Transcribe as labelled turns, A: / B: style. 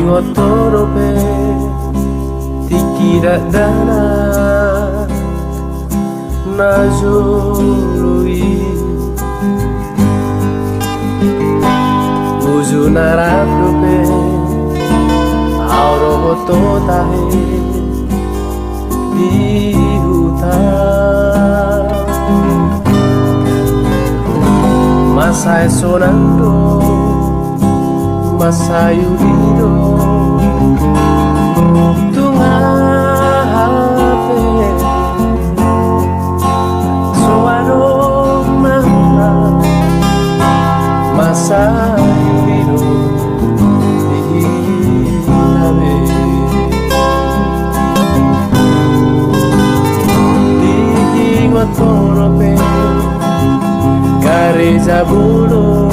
A: ngotorope tikiradana najului buju naraprope auro bototahe di hutan masai sonando masayu dido tungape soano mana masayu dido dihinabe dihingotorope kare jabulu